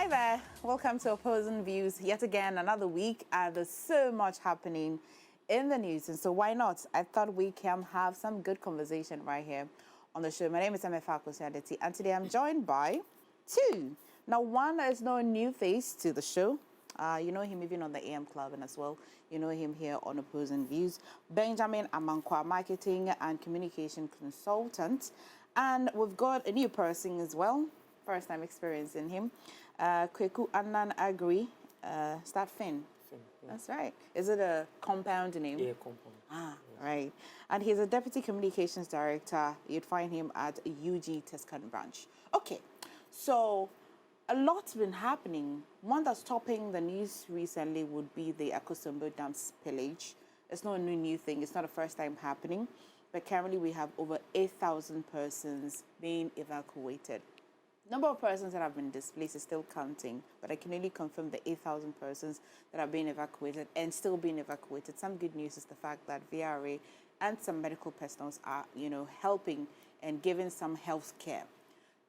Hi there, welcome to Opposing Views. Yet again, another week, and there's so much happening in the news, and so why not? I thought we can have some good conversation right here on the show. My name is Emefa Adeti, and today I'm joined by two. Now, one is no new face to the show. You know him even on the AM Club, and as well, you know him here on Opposing Views. Benjamin Amankwa, marketing and communication consultant, and we've got a new person as well. First time experiencing him. Kweku Anan Agri, start Finn. Yeah. That's right. Is it a compound name? Yeah, compound. Ah, yes. Right. And he's a deputy communications director. You'd find him at UG Tescan branch. Okay, so a lot's been happening. One that's topping the news recently would be the Akosombo Dam spillage. It's not a new thing. It's not the first time happening. But currently we have over 8,000 persons being evacuated. Number of persons that have been displaced is still counting, but I can only confirm the 8,000 persons that are being evacuated and still being evacuated. Some good news is the fact that VRA and some medical personnel are, helping and giving some health care.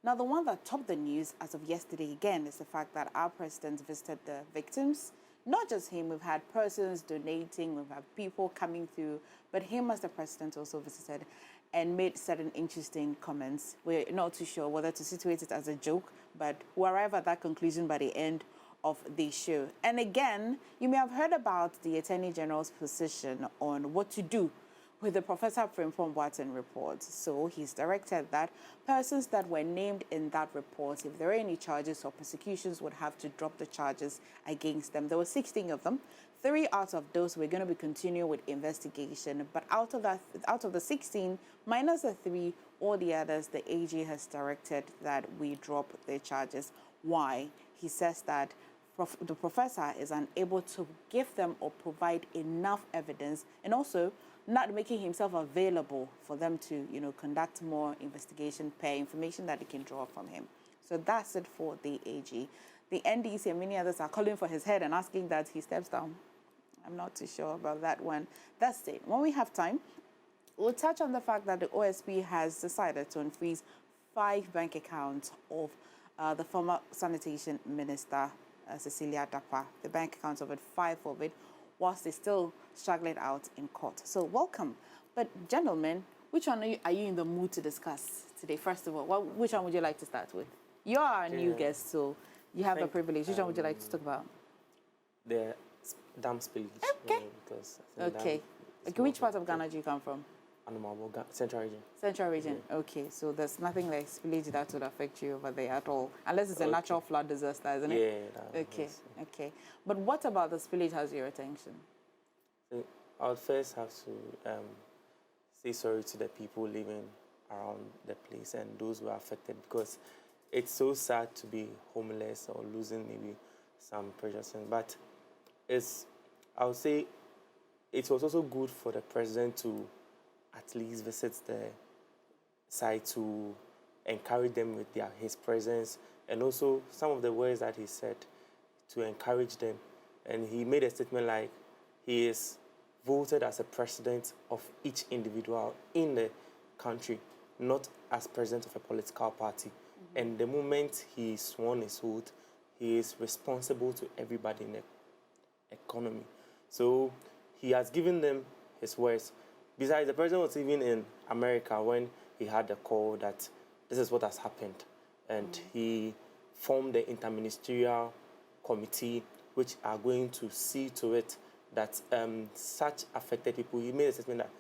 Now, the one that topped the news as of yesterday again is the fact that our president visited the victims. Not just him, we've had persons donating, we've had people coming through, but him as the president also visited and made certain interesting comments. We're not too sure whether to situate it as a joke, but we'll arrive at that conclusion by the end of the show. And again, you may have heard about the Attorney General's position on what to do with the Professor Frimpong Boateng report. So he's directed that persons that were named in that report, if there are any charges or prosecutions, would have to drop the charges against them. There were 16 of them. 3 out of those we're going to be continuing with investigation. But out of the 16, minus the 3, all the others, the AG has directed that we drop the charges. Why? He says that the professor is unable to give them or provide enough evidence, and also not making himself available for them to, conduct more investigation per information that they can draw from him. So that's it for the AG. The NDC and many others are calling for his head and asking that he steps down. I'm not too sure about that one. That's it. When we have time, we'll touch on the fact that the OSP has decided to unfreeze 5 bank accounts of the former sanitation minister, Cecilia Dapa. The bank accounts of it, 5 of it, whilst they still struggle it out in court. So welcome. But gentlemen, which one are you in the mood to discuss today? First of all, which one would you like to start with? You are a new guest, so you have the privilege. Which one would you like to talk about? The dam spillage. Okay. Because okay. Which part of Ghana do you come from? Central region. Central region. Yeah. Okay, so there's nothing like spillage that would affect you over there at all, unless it's a natural flood disaster, isn't it? Yeah. Okay. Okay. But what about the spillage has your attention? So I would first have to say sorry to the people living around the place and those who are affected, because it's so sad to be homeless or losing maybe some precious things. But I would say it was also good for the president to at least visit the site to encourage them with his presence, and also some of the words that he said to encourage them. And he made a statement like he is voted as a president of each individual in the country, not as president of a political party. Mm-hmm. And the moment he sworn his oath, he is responsible to everybody in the economy. So he has given them his words. Besides, the president was even in America when he had the call that this is what has happened. And he formed the interministerial committee, which are going to see to it that such affected people, he made a statement that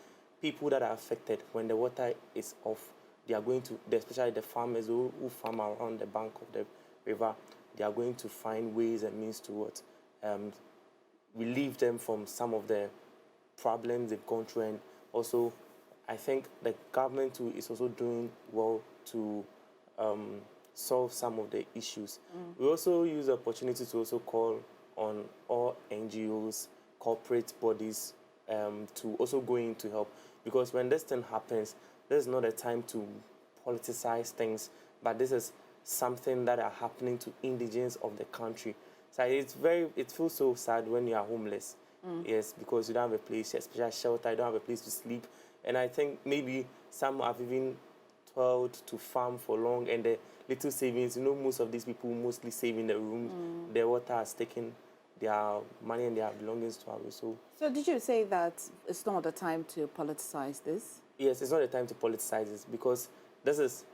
people that are affected, when the water is off, they are going to, especially the farmers who farm around the bank of the river, they are going to find ways and means to relieve them from some of the problems they've gone through. And also, I think the government too is also doing well to solve some of the issues. We also use the opportunity to also call on all NGOs, corporate bodies to also go in to help. Because when this thing happens, this is not a time to politicize things, but this is something that are happening to indigents of the country. So it feels so sad when you are homeless. Yes, because you don't have a place, especially shelter, you don't have a place to sleep. And I think maybe some have even toiled to farm for long, and the little savings, you know, most of these people mostly save in the room. The water has taken their money and their belongings to away. So did you say that it's not the time to politicize this? Yes, it's not the time to politicize this, because this is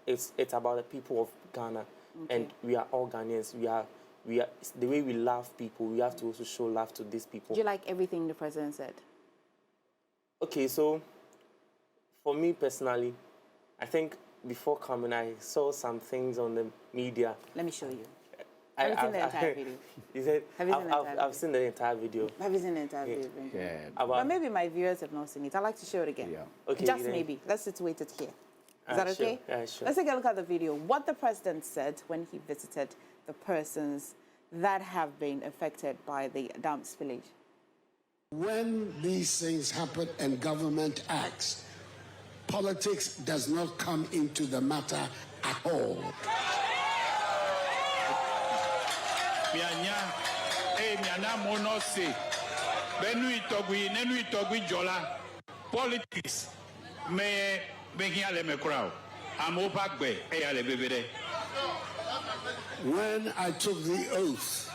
it's about the people of Ghana, and we are all Ghanaians. We are the way we love people. We have to also show love to these people. Do you like everything the president said? Okay, so for me personally, I think before coming, I saw some things on the media. Let me show you. Have you seen the entire video? You said, Have you seen the entire video? I've seen the entire video. Have you seen the entire video? Yeah. But maybe my viewers have not seen it. I'd like to show it again. Yeah. Okay, Just then. maybe. Let's situate it here. Is that Sure. okay? Yeah, sure. Let's take a look at the video. What the president said when he visited the persons that have been affected by the dam spillage. When these things happen and government acts, politics does not come into the matter at all. Politics me hiale me crowd. I'm opakbe eyale bebede. When I took the oath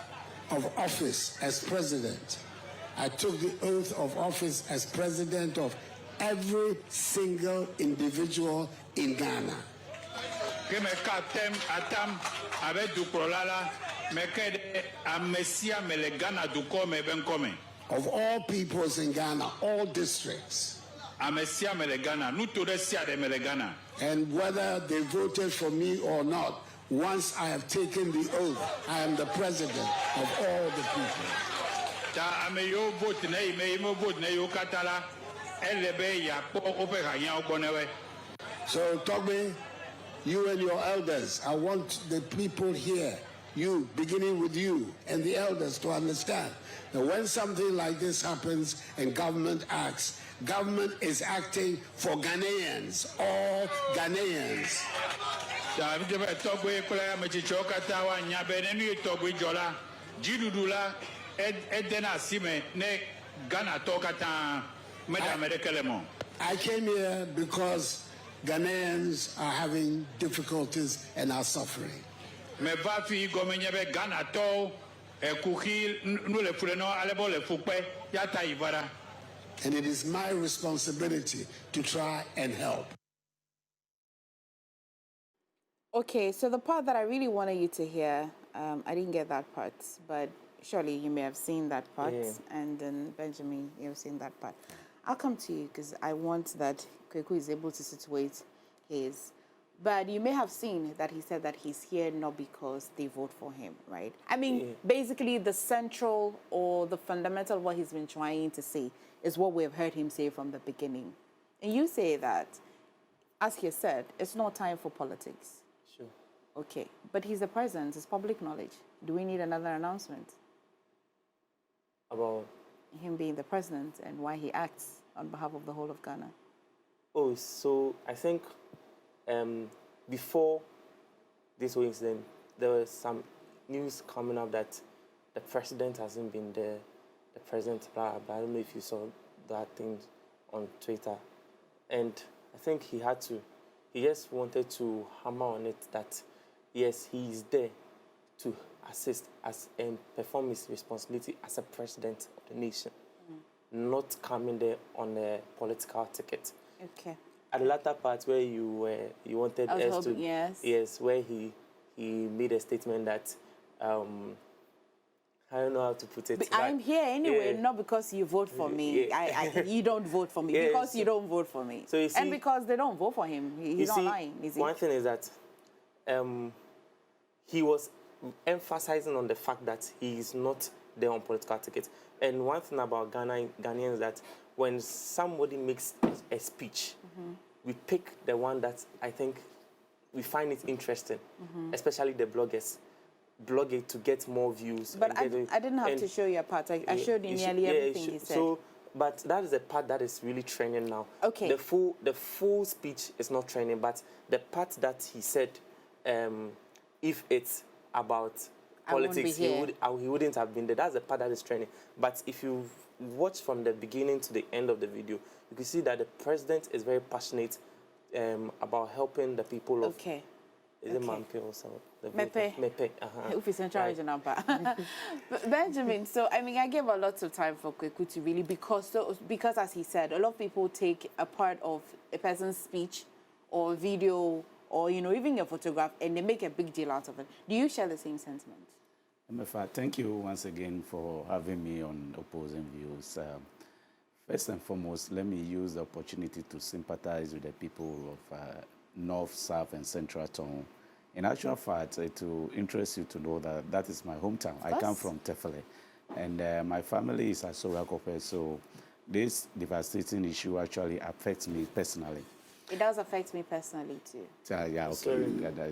of office as president, I took the oath of office as president of every single individual in Ghana. Que me katem atam avec du prolala me kede amesia me le Ghana du come ben come. Of all peoples in Ghana, all districts, Amesia me le Ghana, nu to sia de me le Ghana. and whether they voted for me or not, once I have taken the oath, I am the president of all the people. Ta ame yo vote na me mo vote na yo katala elebe ya po ope hanya obonewe. So, Togbe, you and your elders, I want the people here, you, beginning with you and the elders, to understand that when something like this happens and government acts, government is acting for Ghanaians, all Ghanaians. Ta mi be togbe kula me chicho kata wa nya be nenu togbe jola jidudula edena sime ne Ghana to kata me da me de kelemo. I came here because Ghanaians are having difficulties and are suffering. Me va fi gomenye be Ghana to ekuhi nu le fure no alebo le fupe ya ta ivara. And it is my responsibility to try and help. Okay, so the part that I really wanted you to hear, I didn't get that part, but surely you may have seen that part. Yeah. And then Benjamin, you have seen that part. I'll come to you because I want that Kweku is able to situate his. But you may have seen that he said that he's here not because they vote for him, right? I mean, basically the central or the fundamental of what he's been trying to say is what we have heard him say from the beginning. And you say that, as he said, it's not time for politics. Sure. Okay, but he's the president, it's public knowledge. Do we need another announcement? About Him being the president and why he acts on behalf of the whole of Ghana. Oh, so I think before this whole incident, there was some news coming up that the president hasn't been there, the president, blah, blah. I don't know if you saw that thing on Twitter. And I think he just wanted to hammer on it that, yes, he is there to assist and perform his responsibility as a president of the nation, not coming there on a political ticket. Okay. At the latter part where you wanted I was us hoping, to, yes. where he made a statement that I don't know how to put it. But I'm here anyway, yeah. not because you vote for me. Yeah. You don't vote for me, Yeah, because so- you don't vote for me. So you see- and because they don't vote for him. He's not lying, is he? One thing is that he was emphasizing on the fact that he is not there on political ticket. And one thing about Ghanaians is that when somebody makes a speech, we pick the one that I think we find it interesting, especially the bloggers. Blog it to get more views. But I and didn't have to show you a part. I showed you nearly everything he said. So, but that is the part that is really trending now. Okay. The full speech is not trending, but the part that he said, if it's about I won't politics, be here. he wouldn't have been there. That's the part that is trending. But if you watch from the beginning to the end of the video, you can see that the president is very passionate about helping the people of. Okay. Is it Mepe or something? Mepe. Mepe. Ufi Central Regional Park. Benjamin, so I mean, I gave a lot of time for Kweku to really, because as he said, a lot of people take a part of a person's speech or video or, you know, even a photograph, and they make a big deal out of it. Do you share the same sentiment? Emefa, thank you once again for having me on Opposing Views. First and foremost, let me use the opportunity to sympathize with the people of North, South, and Central Town. In actual fact, it will interest you to know that that is my hometown. I come from Tefele, and my family is at Akufo-Addo, so this devastating issue actually affects me personally. It does affect me personally too. Yeah, okay.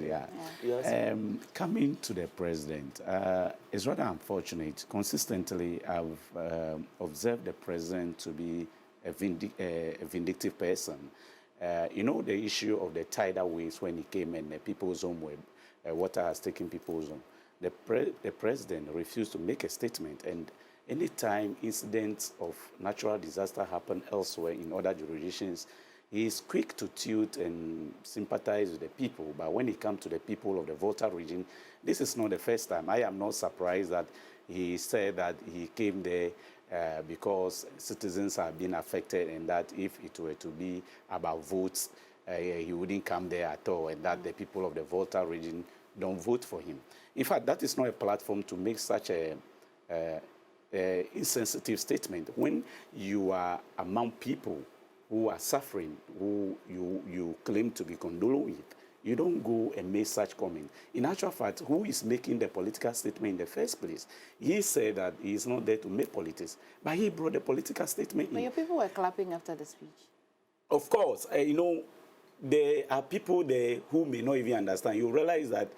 Yeah. Yes. Coming to the president, it's rather unfortunate. Consistently, I've observed the president to be a vindictive person. You know, the issue of the tidal waves when he came and the people's home, water has taken people's home. The president refused to make a statement, and anytime incidents of natural disaster happen elsewhere in other jurisdictions, he is quick to tilt and sympathize with the people. But when it comes to the people of the Volta region, this is not the first time. I am not surprised that he said that he came there because citizens have been affected, and that if it were to be about votes, he wouldn't come there at all, and that the people of the Volta region don't vote for him. In fact, that is not a platform to make such a insensitive statement. When you are among people who are suffering, who you claim to be condoling with, you don't go and make such comment. In actual fact, who is making the political statement in the first place? He said that he is not there to make politics, but he brought the political statement in. But your people were clapping after the speech. Of course, you know, there are people there who may not even understand. You realize that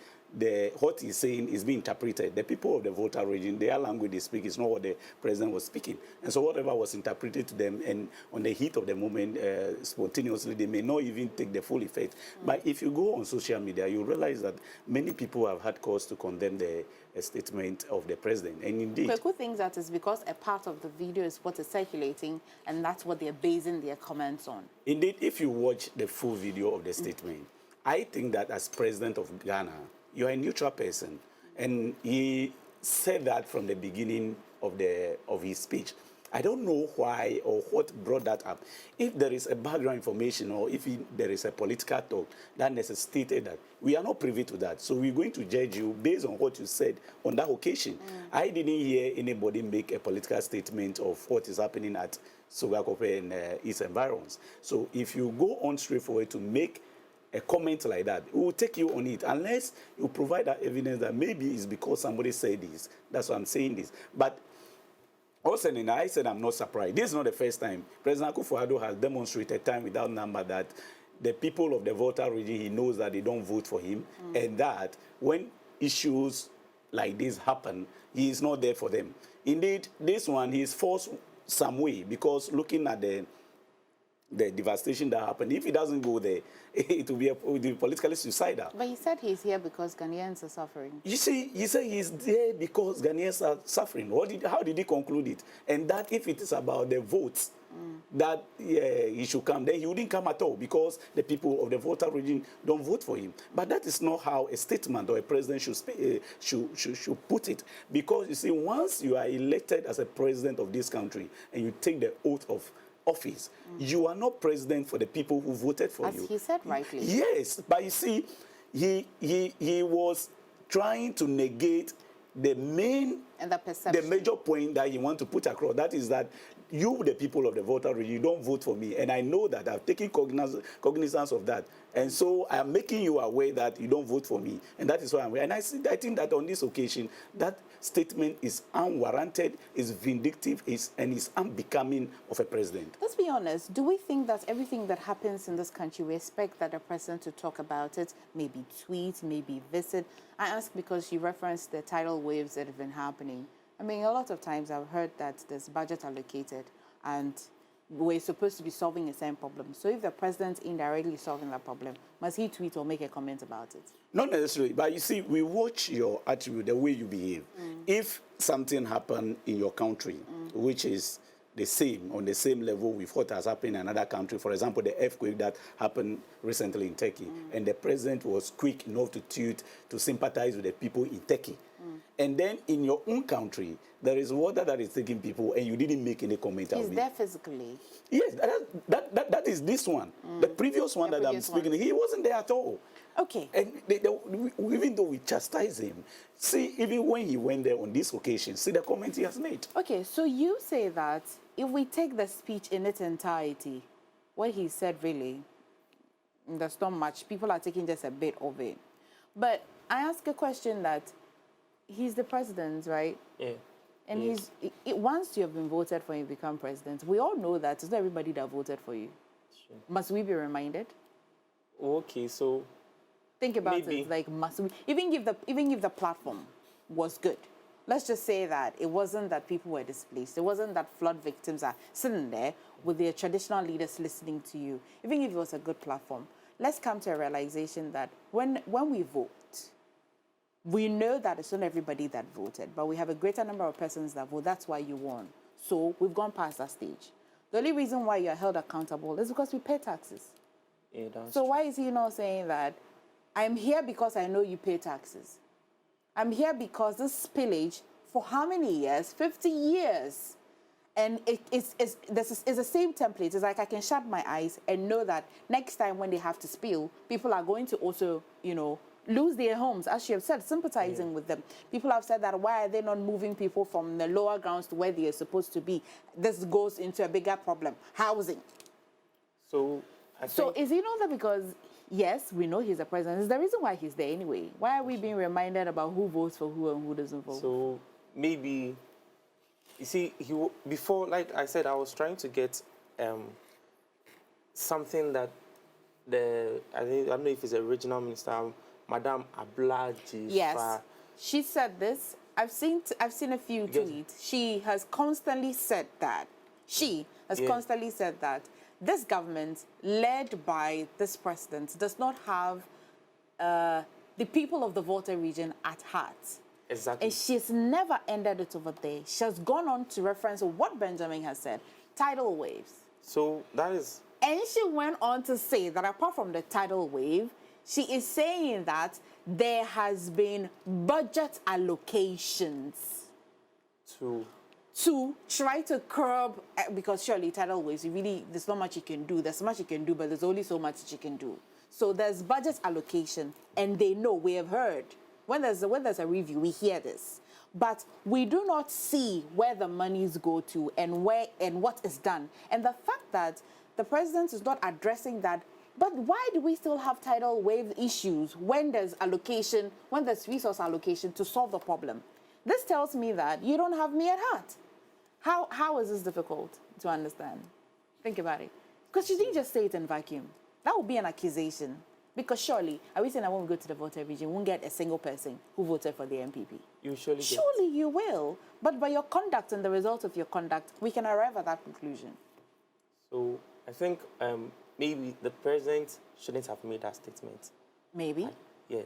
what he's saying is being interpreted. The people of the Volta region, their language they speak is not what the president was speaking. And so whatever was interpreted to them, and on the heat of the moment, spontaneously, they may not even take the full effect. But if you go on social media, you realize that many people have had cause to condemn the statement of the president. And indeed, Kweku thinks that is because a part of the video is what is circulating, and that's what they're basing their comments on. Indeed, if you watch the full video of the statement, I think that as president of Ghana, you are a neutral person, and he said that from the beginning of his speech. I don't know why or what brought that up. If there is a background information, or if there is a political talk that necessitated that, we are not privy to that. So we're going to judge you based on what you said on that occasion. I didn't hear anybody make a political statement of what is happening at Akufo-Addo and its environs. So if you go on straightforward to make a comment like that, we will take you on it, unless you provide that evidence that maybe it's because somebody said this. That's why I'm saying this. But also, I said I'm not surprised. This is not the first time. President Akufo-Addo has demonstrated time without number that the people of the Volta region, he knows that they don't vote for him, and that when issues like this happen, he is not there for them. Indeed, this one, he is forced some way, because looking at the devastation that happened, if he doesn't go there, it will be politically suicidal. But he said he's here because Ghanaians are suffering. You see, he said he's there because Ghanaians are suffering. How did he conclude it? And that if it is about the votes, that he should come, then he wouldn't come at all, because the people of the Volta region don't vote for him. But that is not how a statement or a president should put it. Because, you see, once you are elected as a president of this country and you take the oath of office, you are not president for the people who voted for you. As he said rightly. Yes, but you see, he was trying to negate the major point that he wants to put across. That is that you, the people of the Volta region, you don't vote for me. And I know that. I've taken cognizance of that. And so I am making you aware that you don't vote for me. And that is why I'm here. And I think that on this occasion, that statement is unwarranted, is vindictive, and is unbecoming of a president. Let's be honest. Do we think that everything that happens in this country, we expect that the president to talk about it, maybe tweet, maybe visit? I ask because you referenced the tidal waves that have been happening. I mean, a lot of times I've heard that there's budget allocated and we're supposed to be solving a certain problem. So if the president's indirectly solving that problem, must he tweet or make a comment about it? Not necessarily, but you see, we watch your attribute, the way you behave. If something happened in your country, which is the same, on the same level with what has happened in another country. For example, the earthquake that happened recently in Turkey. And the president was quick enough to sympathize with the people in Turkey. And then in your own country, there is water that is taking people, and you didn't make any comment. He's there physically. Yes, that is this one. The previous one that I'm speaking, he wasn't there at all. Okay. And even though we chastise him, see, even when he went there on this occasion, see the comment he has made. Okay, so you say that if we take the speech in its entirety, what he said really, there's not much. People are taking just a bit of it. But I ask a question that he's the president, right? Yeah. And Yes. once you have been voted for him to become president, we all know that it's not everybody that voted for you. Sure. Must we be reminded? Okay, so Think about Maybe. it. Like, must we? Even if the platform was good, let's just say that it wasn't that people were displaced. It wasn't that flood victims are sitting there with their traditional leaders listening to you. Even if it was a good platform, let's come to a realization that when we vote, we know that it's not everybody that voted, but we have a greater number of persons that vote. That's why you won. So we've gone past that stage. The only reason why you're held accountable is because we pay taxes. yeah, that's So true. why is he not saying that I'm here because I know you pay taxes? I'm here because this spillage for how many years? 50 years. And it's the same template. It's like I can shut my eyes and know that next time when they have to spill, people are going to also, lose their homes, as you have said, sympathizing with them. People have said that why are they not moving people from the lower grounds to where they are supposed to be? This goes into a bigger problem, housing. So I So think is he not there because, yes, we know he's a president. It's the reason why he's there anyway. Why are we being reminded about who votes for who and who doesn't vote? so. Maybe you see, before, like I said, I was trying to get something that I don't know if it's the original minister, Madame Ablaji. Yes, she said this. I've seen a few tweets. She has constantly said that. She has constantly said that this government, led by this president, does not have the people of the Volta region at heart. Exactly. And she's never ended it over there. She has gone on to reference what Benjamin has said, tidal waves. So that is And she went on to say that apart from the tidal wave, she is saying that there has been budget allocations to try to curb, because surely tidal waves, there's not much you can do. There's much you can do, but there's only so much that you can do. So there's budget allocation, and they know, we have heard. When there's a review, we hear this. But we do not see where the monies go to and what is done. And the fact that the president is not addressing that, but why do we still have tidal wave issues when there's allocation, when there's resource allocation to solve the problem? This tells me that you don't have me at heart. How is this difficult to understand? Think about it. Because you didn't just say it in vacuum. That would be an accusation. Because surely, are we saying that when we go to the voter region, we won't get a single person who voted for the MPP? you surely get. Surely you will. But by your conduct and the result of your conduct, we can arrive at that conclusion. So I think maybe the president shouldn't have made that statement. Maybe. Yeah,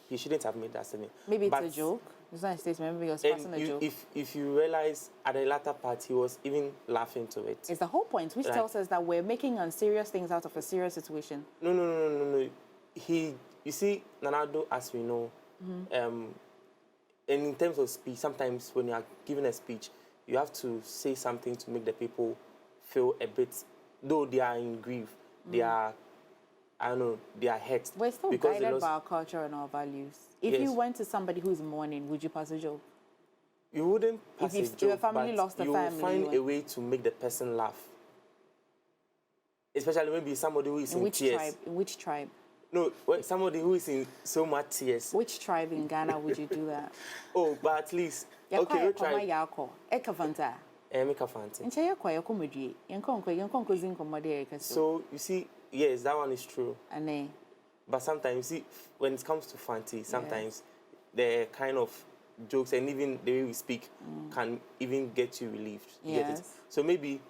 he shouldn't have made that statement. Maybe it's But- a joke. It's not a statement. Maybe he was And passing a joke. if you realize at the latter part, he was even laughing to it. It's the whole point, which Right. tells us that we're making unserious things out of a serious situation. No. You see, Nanado, as we know, and in terms of speech, sometimes when you are giving a speech, you have to say something to make the people feel a bit, though they are in grief, they are, I don't know, they are hurt. We're still because they guided lost- by our culture and our values. If Yes. you went to somebody who's mourning, would you pass a joke? You wouldn't pass if a your joke, family but lost a you family, will find you a way to make the person laugh. Especially maybe somebody who is in which tears. tribe? In which tribe? No, somebody who is in so much tears. Which tribe in Ghana would you do that? Oh, but at least, okay, you try. Emeka Fante. So you see, yes, that one is true. But sometimes, see, when it comes to Fante, sometimes the kind of jokes and even the way we speak can even get you relieved. You get it? Yes. So maybe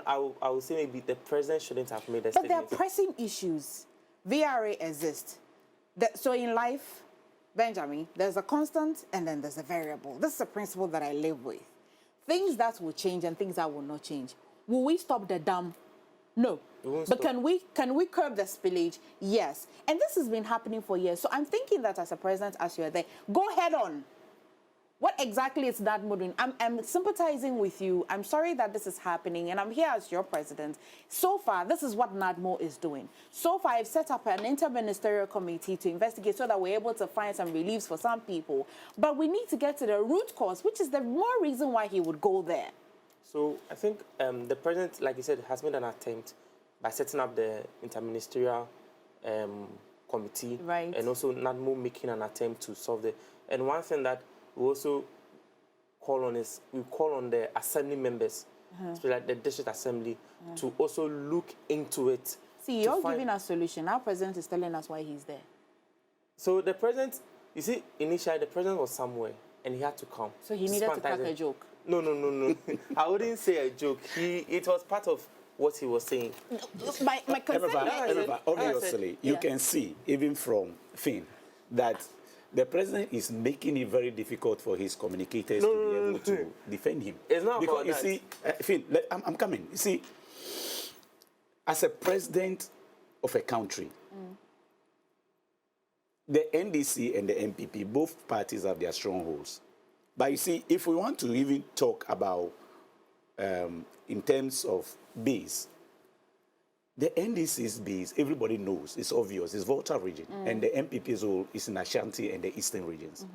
I would say maybe the president shouldn't have made a But there are statement. pressing issues. VRA exists. So in life, Benjamin, there's a constant and then there's a variable. This is a principle that I live with. things that will change and things that will not change. Will we stop the dam? No. But can we curb the spillage? Yes. And this has been happening for years. So I'm thinking that as a president, as you're there, go head on. What exactly is NADMO doing? I'm sympathizing with you. I'm sorry that this is happening, and I'm here as your president. So far, this is what NADMO is doing. So far, I've set up an interministerial committee to investigate so that we're able to find some reliefs for some people. But we need to get to the root cause, which is the more reason why he would go there. So I think the president, like you said, has made an attempt by setting up the interministerial committee, right, and also NADMO making an attempt to solve it. And one thing that we also call on is we call on the assembly members, especially like the district assembly, to also look into it. See, you're giving us a solution. Our president is telling us why he's there. So the president, you see, initially the president was somewhere and he had to come. So he needed to crack a joke. No. I wouldn't say a joke. It was part of what he was saying. My concern Emefa, obviously, you can see, even from Finn, that the president is making it very difficult for his communicators to be able to defend him. It's not because about you that. see, Finn, I'm coming. You see, as a president of a country, the NDC and the MPP, both parties have their strongholds. But you see, if we want to even talk about, in terms of base, the NDC's base, everybody knows, it's obvious, it's Volta region, and the MPP's role is in Ashanti and the eastern regions.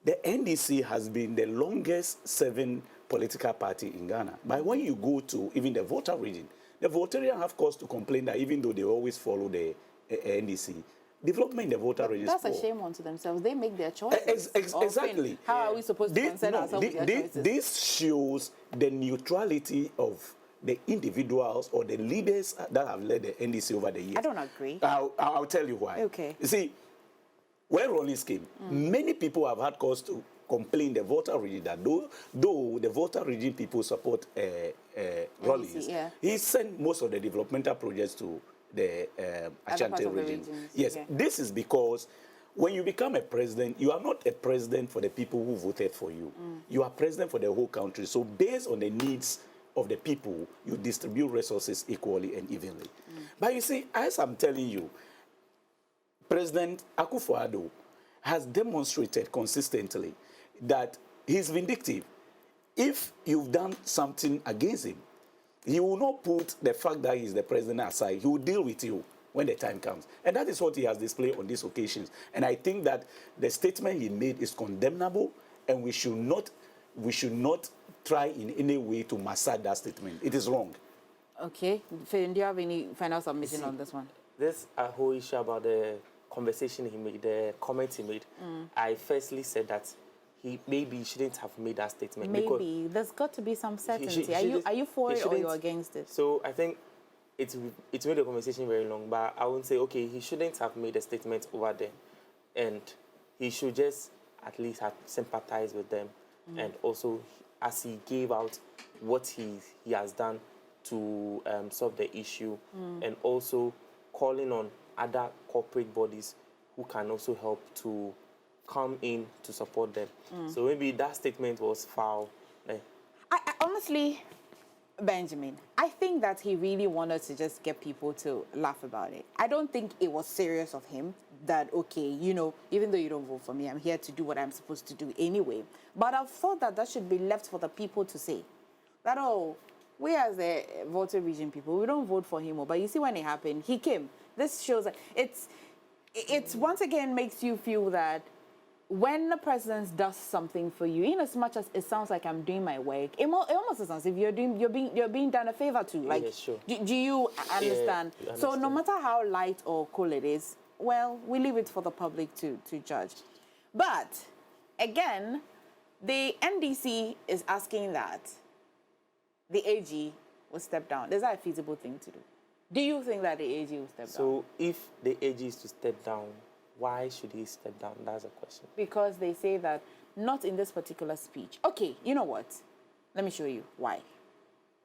The NDC has been the longest serving political party in Ghana. But when you go to even the Volta region, the Voltarians have cause to complain that even though they always follow the NDC, development in the Volta region that's is a poor. shame onto themselves. They make their choices. Exactly. How are we supposed to concern ourselves with their choices? This shows the neutrality of the individuals or the leaders that have led the NDC over the years. I don't agree. I'll tell you why. Okay. You see, when Rollins came, many people have had cause to complain the Volta region that though the Volta region people support Rollins, he sent most of the developmental projects to the Ashanti region. Yes, okay. This is because when you become a president, you are not a president for the people who voted for you. You are president for the whole country. So based on the needs of the people, you distribute resources equally and evenly. But you see, as I'm telling you, President Akufo-Addo has demonstrated consistently that he's vindictive. If you've done something against him, he will not put the fact that he's the president aside. He will deal with you when the time comes. And that is what he has displayed on these occasions. And I think that the statement he made is condemnable, and we should not try in any way to massage that statement. It is wrong. Okay. Finn, do you have any final submission on this one? This whole issue about the conversation he made, the comments he made, I firstly said that he maybe shouldn't have made that statement. Maybe. There's got to be some certainty. Are you for it or you're against it? So I think it's made the conversation very long, but I would say, okay, he shouldn't have made a statement over there. And he should just at least have sympathized with them. And also, as he gave out what he has done to solve the issue, and also calling on other corporate bodies who can also help to come in to support them. So maybe that statement was foul. I honestly, Benjamin, I think that he really wanted to just get people to laugh about it. I don't think it was serious of him that, okay, you know, even though you don't vote for me, I'm here to do what I'm supposed to do anyway. But I thought that that should be left for the people to say. That, oh, we as the Volta region people, we don't vote for him. But you see when it happened, he came. This shows that it's once again makes you feel that when the president does something for you, in as much as it sounds like I'm doing my work, it almost sounds as if you're being done a favor to. Like, yeah, sure. Do you understand? Yeah, So no matter how light or cool it is, well, we leave it for the public to judge. But again, the NDC is asking that the AG will step down. Is that a feasible thing to do? Do you think that the AG will step down? So if the AG is to step down, why should he step down? That's a question. Because they say that not in this particular speech. Okay, you know what? Let me show you why.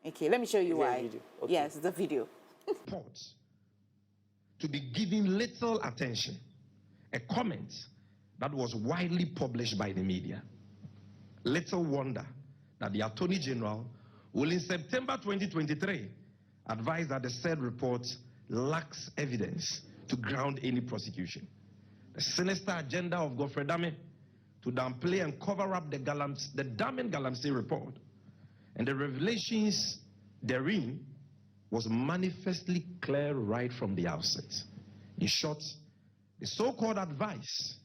Okay, let me show you why. Video? Okay. Yes, the video. Reports to be given little attention. A comment that was widely published by the media. Little wonder that the Attorney General will in September 2023 advise that the said report lacks evidence to ground any prosecution. The sinister agenda of Godfrey Dame to downplay and cover up the damning Galamsey report and the revelations therein was manifestly clear right from the outset. In short, the so-called advice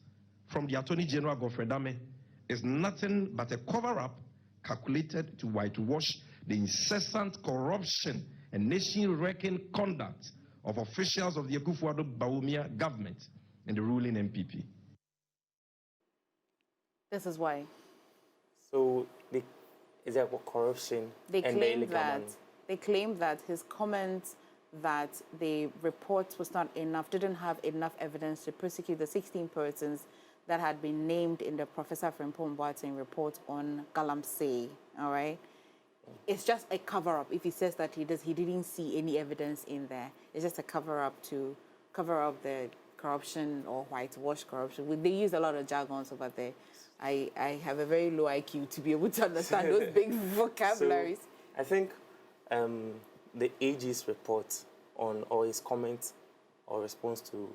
from the Attorney General Godfrey Dame is nothing but a cover-up calculated to whitewash the incessant corruption and nation-wrecking conduct of officials of the Akufo-Addo Bawumia government and the ruling MPP. This is why. So, is there corruption and the illegal money? They claim that his comment that the report was not enough, didn't have enough evidence to prosecute the 16 persons that had been named in the Professor Frimpong Boateng report on Galamsey, all right? It's just a cover-up. If he says that he didn't see any evidence in there, it's just a cover-up to cover up the corruption or whitewash corruption. They use a lot of jargons over there. I have a very low IQ to be able to understand those big vocabularies. So, I think the AG's report on, or his comment or response to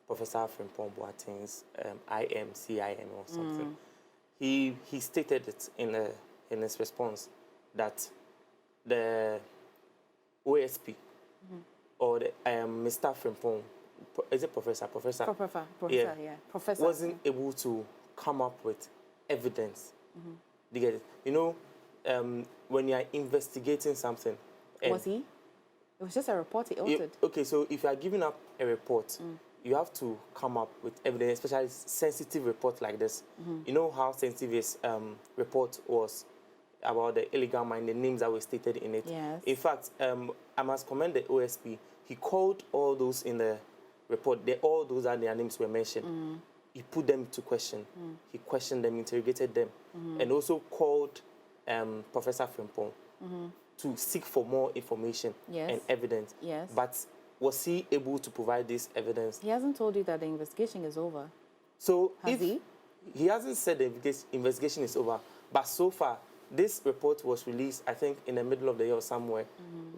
Professor Frimpong Boateng's CIM or something, he stated it in his response that the OSP or the Mr. Frimpong, is it Professor, yeah, Professor wasn't able to come up with evidence. You get it? You know, when you are investigating something. Was he? It was just a report he authored. Okay, so if you are giving up a report, you have to come up with evidence, especially sensitive report like this. You know how sensitive his report was about the illegal mine, the names that were stated in it. Yes. In fact, I must commend the OSP. He called all those in the report, all those that their names were mentioned. He put them to question. He questioned them, interrogated them, and also called Professor Frimpong to seek for more information and evidence. Yes. But was he able to provide this evidence? He hasn't told you that the investigation is over. So Has he? He hasn't said the investigation is over, but so far, this report was released, I think, in the middle of the year or somewhere,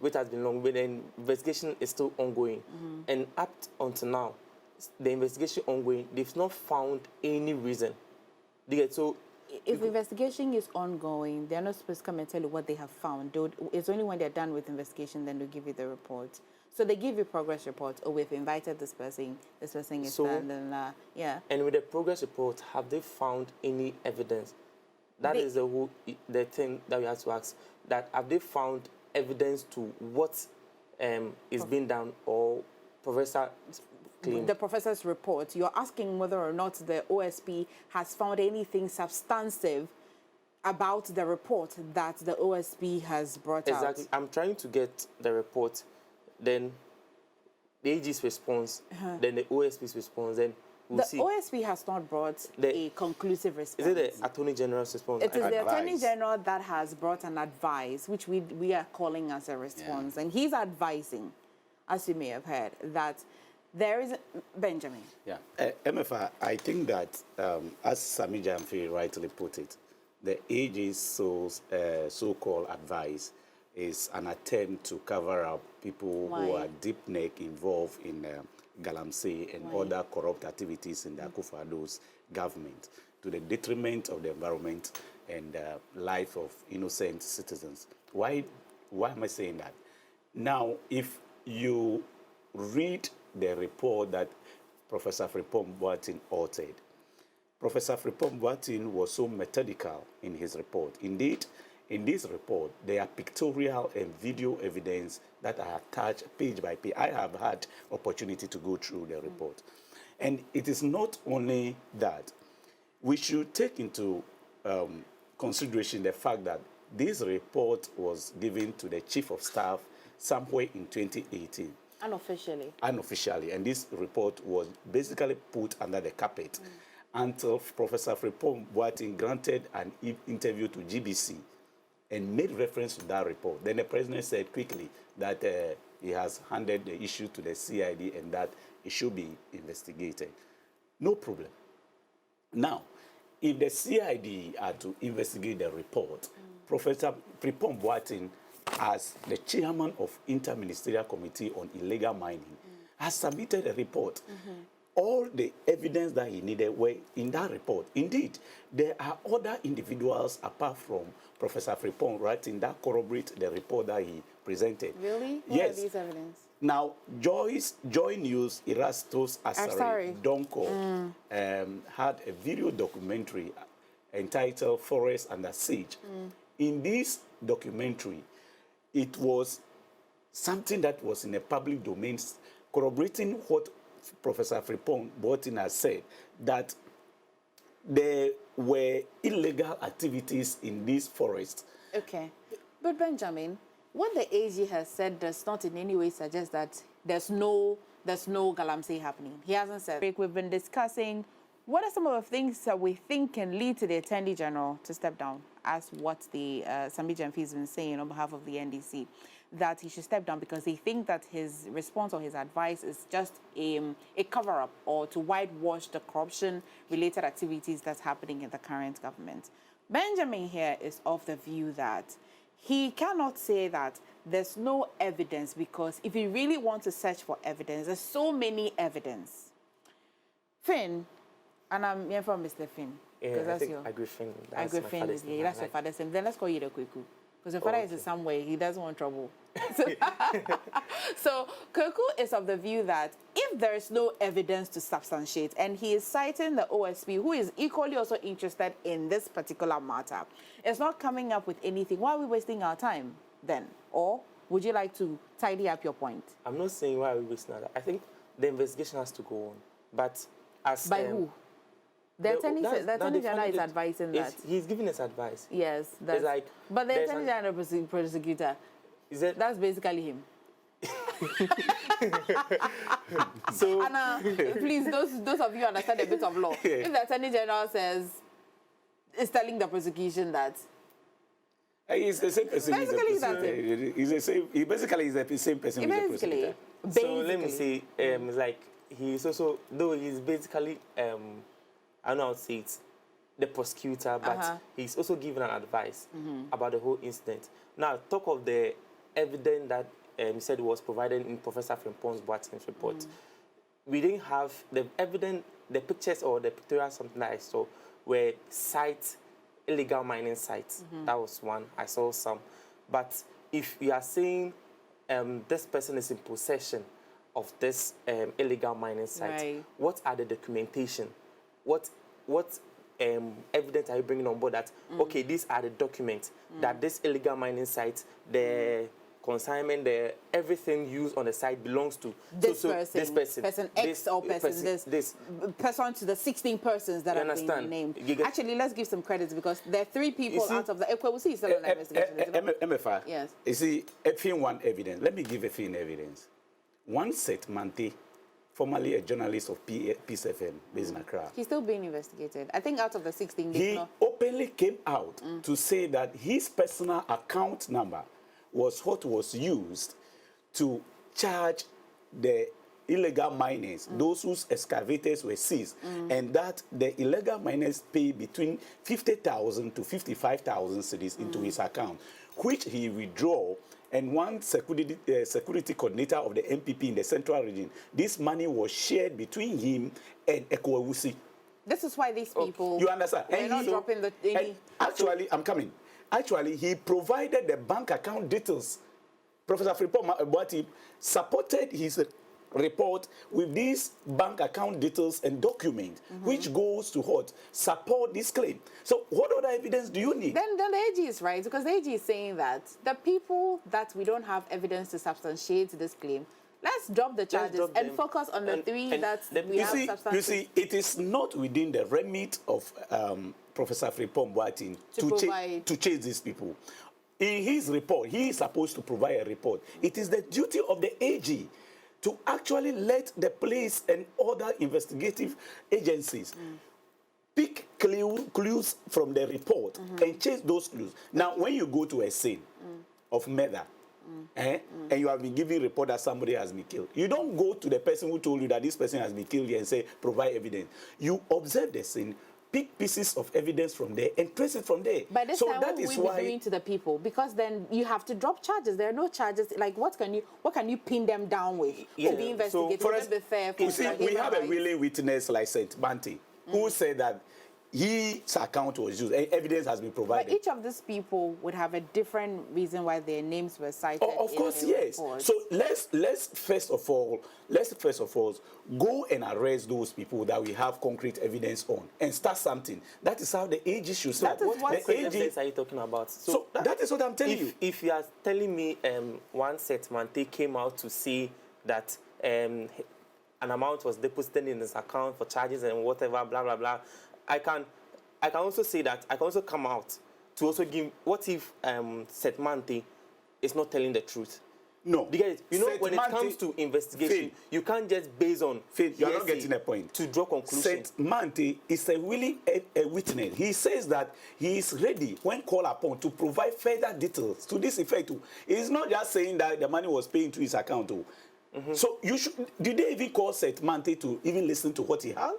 which has been long, but the investigation is still ongoing. And up until now, the investigation ongoing, they've not found any reason. So if the investigation is ongoing, they're not supposed to come and tell you what they have found. It's only when they're done with investigation then they'll give you the report. So they give you progress reports. Oh, we've invited this person is done, and yeah. And with the progress report, have they found any evidence? That is the thing that we have to ask. That have they found evidence to what is being done, or Professor claimed? The professor's report. You're asking whether or not the OSP has found anything substantive about the report that the OSP has brought out. Exactly. I'm trying to get the report, then the AG's response, then the OSP's response, then we'll see. The OSP has not brought a conclusive response. Is it the Attorney General's response? It is the Attorney General that has brought an advice, which we are calling as a response. Yeah. And he's advising, as you may have heard, that there is... Benjamin. Yeah. Emefa, I think that, as Sami Jamfi rightly put it, the AG's so-called advice is an attempt to cover up people who are deep-neck involved in Galamsey and other corrupt activities in the Akufo-Addo's government, to the detriment of the environment and life of innocent citizens. Why am I saying that? Now, if you read the report that Professor Frimpong Boateng authored, Professor Frimpong Boateng was so methodical in his report. Indeed, in this report, there are pictorial and video evidence that are attached page by page. I have had opportunity to go through the report. And it is not only that. We should take into consideration the fact that this report was given to the Chief of Staff somewhere in 2018. Unofficially. Unofficially. And this report was basically put under the carpet until Professor Frimpong Boateng granted an interview to GBC and made reference to that report. Then the president said quickly that he has handed the issue to the CID and that it should be investigated. No problem. Now, if the CID are to investigate the report, Professor Frimpong Boateng, as the chairman of Interministerial Committee on Illegal Mining, has submitted a report. All the evidence that he needed were in that report. Indeed, there are other individuals apart from Professor Frimpong writing that corroborate the report that he presented. Really? What Yes. are these evidence? Now, Joy News, Erastus Asare Donko had a video documentary entitled Forest Under Siege. In this documentary, it was something that was in a public domain, corroborating what Professor Frimpong Boateng has said, that there were illegal activities in this forest. Okay. But Benjamin, what the AG has said does not in any way suggest that there's no galamsey happening. He hasn't said. We've been discussing what are some of the things that we think can lead to the Attorney General to step down, as what the Sambi Jamfi has been saying on behalf of the NDC, that he should step down because they think that his response or his advice is just a cover-up or to whitewash the corruption-related activities that's happening in the current government. Benjamin here is of the view that he cannot say that there's no evidence, because if you really want to search for evidence, there's so many evidence. Finn, and I'm here from Mr. Finn. Yeah, that's I think your Agrifin. That's my Agrifin. father's name. That's your father's name. Then let's call you the Kweku. Because your father is somewhere, he doesn't want trouble. So Kweku is of the view that if there is no evidence to substantiate, and he is citing the OSP, who is equally also interested in this particular matter, it's not coming up with anything. Why are we wasting our time then? Or would you like to tidy up your point? I'm not saying why we're wasting our time. I think the investigation has to go on. But as... By who? The Attorney General is advising that. He's giving us advice. Yes. That's, like, but the Attorney General prosecutor, that's basically him. So, Anna, please, those of you understand a bit of law. If the Attorney General is telling the prosecution that... He's the same person. Basically, that's it. He's the same. He basically is the same person with the prosecutor. So let me say, like, he's also, though he's basically... I don't know how to say it, the prosecutor, but he's also given an advice about the whole incident. Now, talk of the evidence that you said was provided in Professor Frimpong Boateng's report. We didn't have the evidence, the pictures or the pictorial something that I saw were illegal mining sites. That was one. I saw some. But if you are saying this person is in possession of this illegal mining site, what are the documentation? What evidence are you bringing on board that, okay, these are the documents that this illegal mining site, the consignment, everything used on the site belongs to this person, person X or person person to the 16 persons that are being named. Actually, let's give some credits because there are 3 people out of the... We'll see still on the investigation. Emefa, yes. You see, one evidence. Let me give a few evidence. One set Mante, formerly a journalist of Peace FM based in Accra. He's still being investigated. I think out of the 16... He openly came out to say that his personal account number was what was used to charge the illegal miners, those whose excavators were seized, and that the illegal miners pay between 50,000 to 55,000 cedis into his account, which he withdrew. And one security coordinator of the MPP in the central region, this money was shared between him and Ekowusi. This is why these people... You understand? They're not dropping the... Actually, I'm coming. Actually, he provided the bank account details. Professor Frimpong Boateng supported his report with these bank account details and documents, which goes to what? Support this claim. So what other evidence do you need? Then the AG is right, because the AG is saying that the people that we don't have evidence to substantiate this claim, let's drop the charges and focus on the 3 that we have substantiated. You see, it is not within the remit of Professor Frimpong Boateng to chase these people. In his report, he is supposed to provide a report. It is the duty of the AG to actually let the police and other investigative agencies pick clues from the report and chase those clues. Now, when you go to a scene of murder, and you have been given report that somebody has been killed, you don't go to the person who told you that this person has been killed and say, provide evidence. You observe the scene, pick pieces of evidence from there and trace it from there. But this so time, that what is will we why be doing to the people? Because then you have to drop charges. There are no charges. Like, what can you pin them down with? Yeah, Be investigated. for Will us, it be fair? you see, we have a rights? willing witness like St. Manti, who said that his account was used. Evidence has been provided. But each of these people would have a different reason why their names were cited. Of course, in yes. report. So let's first of all go and arrest those people that we have concrete evidence on and start something. That is how the AG should start. That is what the Evidence are you talking about? So that is what I'm telling you. If you are telling me one settlement, they came out to say that an amount was deposited in his account for charges and whatever, blah, blah, blah, I can also say that, I can also come out to also give, what if Setmante is not telling the truth? No. Because, you know, when it Setmante- comes to investigation, you can't just base on Faith, you are not hearsay getting a point. to draw conclusions. St. Manti is a willing a witness. He says that he is ready, when called upon, to provide further details to this effect. He's not just saying that the money was paid to his account. So you should. Did they even call St. Manti to even listen to what he had?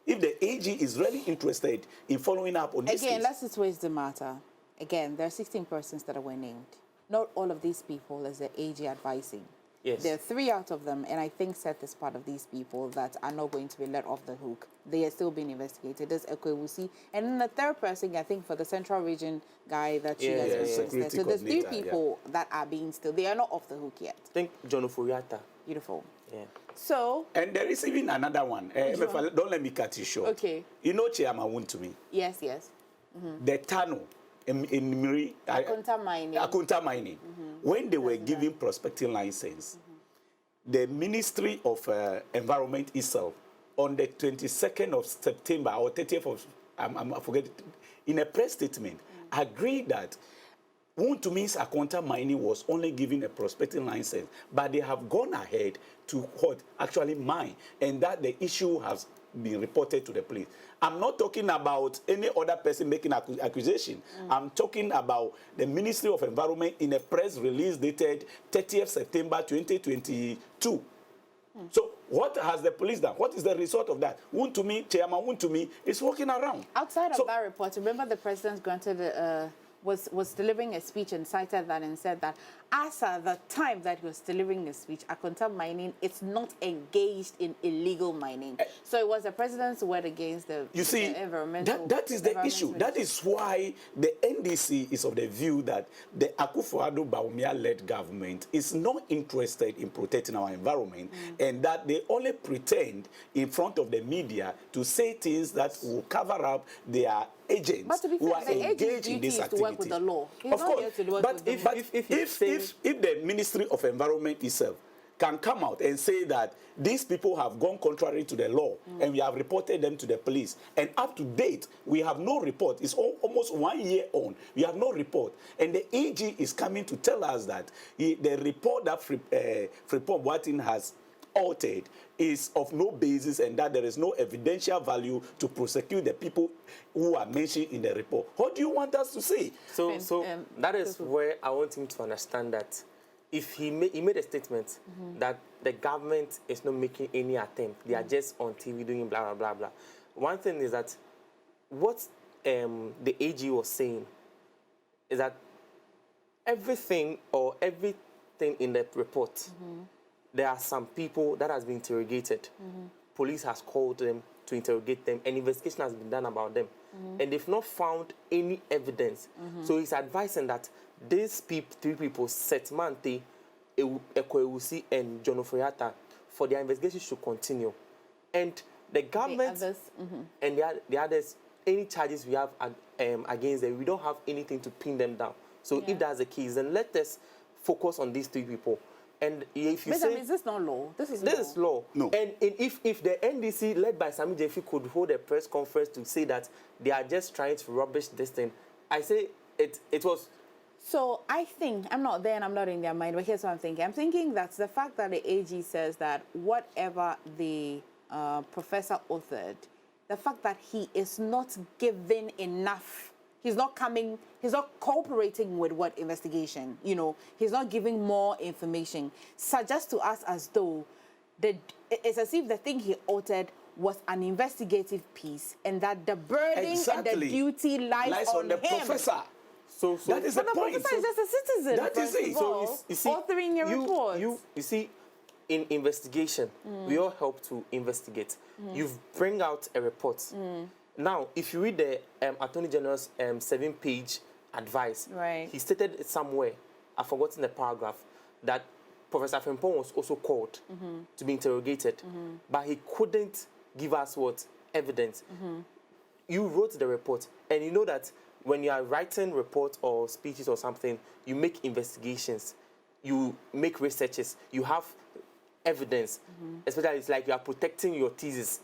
If the AG is really interested in following up on this Again, case. let's just raise the matter. Again, there are 16 persons that were named. Not all of these people is the AG advising. Yes. There are 3 out of them, and I think Seth is part of these people that are not going to be let off the hook. They are still being investigated. There's Ekwewusi. And then the third person, I think, for the Central Region guy that you guys referenced there. Security So there's 3 coordinator, people that are being still. They are not off the hook yet. I think John Oforiatta. Beautiful. Yeah. So, And there is even another one. Emefa, don't let me cut you short. Okay. You know Chiama to me. yes. The Tano in Miri, Akunta mining. Akunta mining. When they were giving prospecting license, the Ministry of Environment itself, on the 22nd of September or 30th of, I forget, in a press statement, agreed that Wuntumi's Akonta mining was only given a prospecting license, but they have gone ahead to what actually mine, and that the issue has been reported to the police. I'm not talking about any other person making accusation. I'm talking about the Ministry of Environment in a press release dated 30th September 2022. So what has the police done? What is the result of that? Chairman Wuntumi is walking around. Outside of that report, remember the president granted was delivering a speech and cited that and said that as at the time that he was delivering the speech, Akonta mining is not engaged in illegal mining. So it was the president's word against the You see, the environmental. that is the issue. That is why the NDC is of the view that the Akufo-Addo Bawumia-led government is not interested in protecting our environment, and that they only pretend in front of the media to say things that will cover up their agents But to be who fair, are the agent's engaged in duty this is to activity. work with the law. He's Of not course, here to work but with the if, law. if the Ministry of Environment itself can come out and say that these people have gone contrary to the law and we have reported them to the police, and up to date we have no report. It's almost 1 year on, we have no report, and the AG is coming to tell us that the report that Freeport Boatin has altered is of no basis, and that there is no evidential value to prosecute the people who are mentioned in the report. What do you want us to say? So that is where I want him to understand that if he made a statement that the government is not making any attempt, they are just on TV doing blah, blah, blah, blah. One thing is that what the AG was saying is that everything in the report, there are some people that has been interrogated. Police has called them to interrogate them, and investigation has been done about them. And they've not found any evidence. So he's advising that these 3 people, Setmante, Ekwewusi, and John Oforiatta, for their investigation should continue. And the government and the others, any charges we have against them, we don't have anything to pin them down. So if that's the case, then let us focus on these 3 people. And if you say, is this not law? This is law. No. And if the NDC, led by Sami Jefi, could hold a press conference to say that they are just trying to rubbish this thing, I say it was. So I think, I'm not there and I'm not in their mind, but here's what I'm thinking. I'm thinking that the fact that the AG says that whatever the professor authored, the fact that he is not given enough, he's not cooperating with what investigation, he's not giving more information, suggests to us as though it's as if the thing he authored was an investigative piece, and that the burden and the Exactly. duty lies on the him. professor. So That is the But the point. professor is just a citizen. That is first it. of So all, you see, authoring your report. you see, in investigation, we all help to investigate. You bring out a report. Now, if you read the Attorney General's 7-page advice, Right. he stated it somewhere, I've forgotten the paragraph, that Professor Frimpong was also called to be interrogated, but he couldn't give us what? Evidence. You wrote the report, and you know that when you are writing reports or speeches or something, you make investigations, you make researches, you have evidence, especially it's like you are protecting your thesis.